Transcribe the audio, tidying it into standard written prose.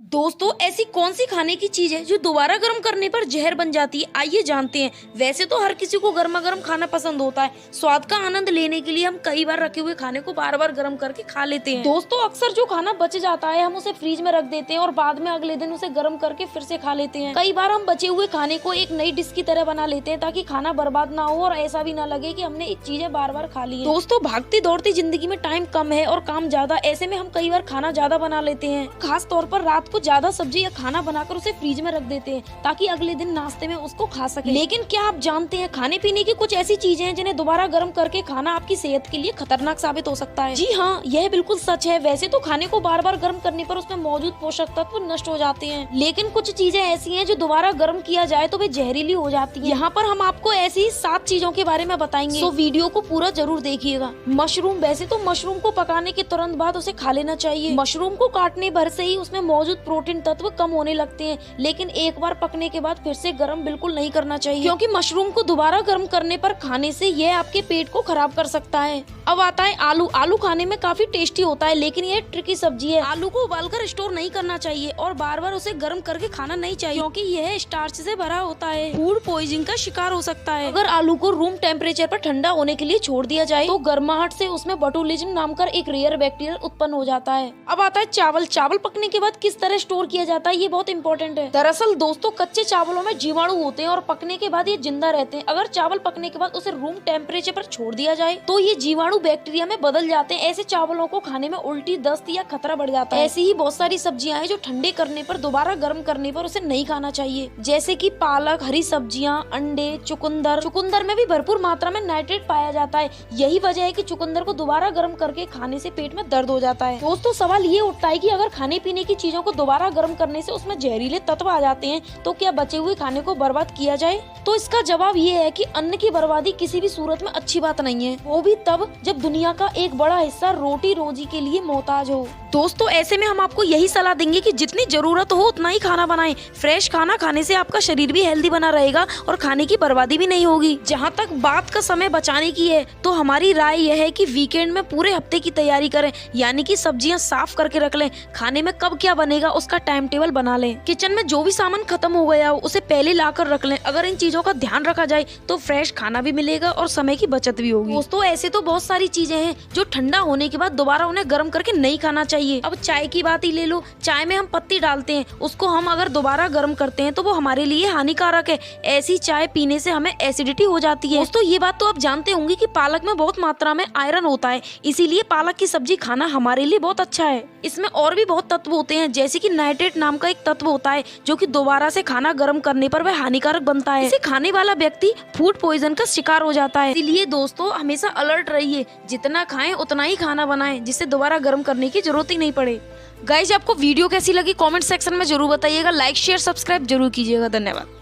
दोस्तों ऐसी कौन सी खाने की चीज है जो दोबारा गर्म करने पर जहर बन जाती है, आइए जानते हैं। वैसे तो हर किसी को गर्मा गर्म खाना पसंद होता है। स्वाद का आनंद लेने के लिए हम कई बार रखे हुए खाने को बार बार गर्म करके खा लेते हैं। दोस्तों अक्सर जो खाना बच जाता है हम उसे फ्रिज में रख देते हैं और बाद में अगले दिन उसे गर्म करके फिर से खा लेते हैं। कई बार हम बचे हुए खाने को एक नई डिश की तरह बना लेते हैं ताकि खाना बर्बाद ना हो और ऐसा भी ना लगे कि हमने एक चीजें बार बार खा ली है। दोस्तों भागती दौड़ती जिंदगी में टाइम कम है और काम ज्यादा, ऐसे में हम कई बार खाना ज्यादा बना लेते हैं। खास तौर पर रात को ज्यादा सब्जी या खाना बनाकर उसे फ्रिज में रख देते हैं ताकि अगले दिन नाश्ते में उसको खा सके। लेकिन क्या आप जानते हैं खाने पीने की कुछ ऐसी चीजें हैं जिन्हें दोबारा गर्म करके खाना आपकी सेहत के लिए खतरनाक साबित हो सकता है। जी हाँ, यह बिल्कुल सच है। वैसे तो खाने को बार बार गर्म करने पर उसमें मौजूद पोषक तत्व नष्ट हो जाते हैं, लेकिन कुछ चीजें ऐसी हैं जो दोबारा गर्म किया जाए तो वे जहरीली हो जाती है। यहाँ पर हम आपको ऐसी 7 चीजों के बारे में बताएंगे, तो वीडियो को पूरा जरूर देखिएगा। मशरूम, वैसे तो मशरूम को पकाने के तुरंत बाद उसे खा लेना चाहिए। मशरूम को काटने भर से ही उसमें मौजूद प्रोटीन तत्व कम होने लगते हैं, लेकिन एक बार पकने के बाद फिर से गर्म बिल्कुल नहीं करना चाहिए, क्योंकि मशरूम को दोबारा गर्म करने पर खाने से यह आपके पेट को खराब कर सकता है। अब आता है आलू। आलू खाने में काफी टेस्टी होता है, लेकिन यह ट्रिकी सब्जी है। आलू को उबालकर स्टोर नहीं करना चाहिए और बार बार उसे गर्म करके खाना नहीं चाहिए, क्योंकि यह स्टार्च से भरा होता है। फूड पॉइजनिंग का शिकार हो सकता है। अगर आलू को रूम टेम्परेचर पर ठंडा होने के लिए छोड़ दिया जाए तो गर्माहट से उसमें बोटुलिज्म नाम का एक रेयर बैक्टीरिया उत्पन्न हो जाता है। अब आता है चावल। चावल पकने के बाद किस तरह स्टोर किया जाता है, ये बहुत इंपॉर्टेंट है। दरअसल दोस्तों कच्चे चावलों में जीवाणु होते हैं और पकने के बाद ये जिंदा रहते हैं। अगर चावल पकने के बाद उसे रूम टेम्परेचर पर छोड़ दिया जाए तो ये जीवाणु बैक्टीरिया में बदल जाते हैं। ऐसे चावलों को खाने में उल्टी, दस्त या खतरा बढ़ जाता है। ऐसी ही बहुत सारी सब्जियां हैं जो ठंडे करने पर दोबारा गर्म करने पर उसे नहीं खाना चाहिए, जैसे कि पालक, हरी सब्जियां, अंडे, चुकंदर। चुकंदर में भी भरपूर मात्रा में नाइट्रेट पाया जाता है। यही वजह है कि चुकंदर को दोबारा गर्म करके खाने से पेट में दर्द हो जाता है। दोस्तों सवाल ये उठता है कि अगर खाने पीने की चीजों को दोबारा गर्म करने से उसमें जहरीले तत्व आ जाते हैं तो क्या बचे हुए खाने को बर्बाद किया जाए? तो इसका जवाब ये है कि अन्न की बर्बादी किसी भी सूरत में अच्छी बात नहीं है, वो भी तब जब दुनिया का एक बड़ा हिस्सा रोटी रोजी के लिए मोहताज हो। दोस्तों ऐसे में हम आपको यही सलाह देंगे कि जितनी जरूरत हो उतना ही खाना बनाएं। फ्रेश खाना खाने से आपका शरीर भी हेल्दी बना रहेगा और खाने की बर्बादी भी नहीं होगी। जहाँ तक बात का समय बचाने की है तो हमारी राय यह है कि वीकेंड में पूरे हफ्ते की तैयारी करें, यानी कि सब्जियां साफ करके रख लें। खाने में कब क्या बनेगा उसका टाइम टेबल बना लें। किचन में जो भी सामान खत्म हो गया हो उसे पहले लाकर रख लें। अगर इन चीजों का ध्यान रखा जाए तो फ्रेश खाना भी मिलेगा और समय की बचत भी होगी। दोस्तों ऐसे तो बहुत सारी चीजें हैं जो ठंडा होने के बाद दोबारा उन्हें गर्म करके नहीं खाना चाहिए। अब चाय की बात ही ले लो। चाय में हम पत्ती डालते हैं, उसको हम अगर दोबारा गर्म करते हैं तो वो हमारे लिए हानिकारक है। ऐसी चाय पीने से हमें एसिडिटी हो जाती है। दोस्तों ये बात तो आप जानते होंगे कि पालक में बहुत मात्रा में आयरन होता है, इसीलिए पालक की सब्जी खाना हमारे लिए बहुत अच्छा है। इसमें और भी बहुत तत्व होते हैं, जैसे कि नाइट्रेट नाम का एक तत्व होता है जो कि दोबारा से खाना गर्म करने पर वह हानिकारक बनता है। इसे खाने वाला व्यक्ति फूड पॉइजन का शिकार हो जाता है। इसलिए दोस्तों हमेशा अलर्ट रहिए, जितना खाएं उतना ही खाना बनाएं, जिससे दोबारा गर्म करने की जरूरत ही नहीं पड़े। गाइस आपको वीडियो कैसी लगी कमेंट सेक्शन में जरूर बताइएगा। लाइक, शेयर, सब्सक्राइब जरूर कीजिएगा। धन्यवाद।